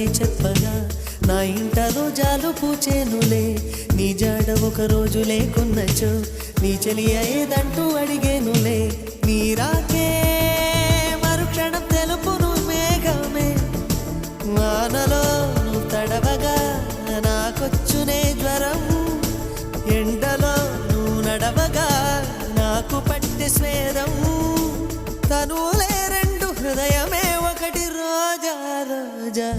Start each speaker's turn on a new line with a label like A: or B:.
A: నాతోనే చెప్పగా నా ఇంట రోజాలు పూచేనులే నీ జాడ ఒక రోజు లేకున్నచో నీ చెలి అయ్యేదంటూ అడిగేనులే నీ రాకే మరుక్షణం తెలుపును మేఘమే వానలో నువ్వు తడవగా నాకొచ్చునే జ్వరం ఎండలో నువ్వు నడవగా నాకు పట్టె స్వేదం తనులే రెండు హృదయమే ఒకటి రోజా రోజా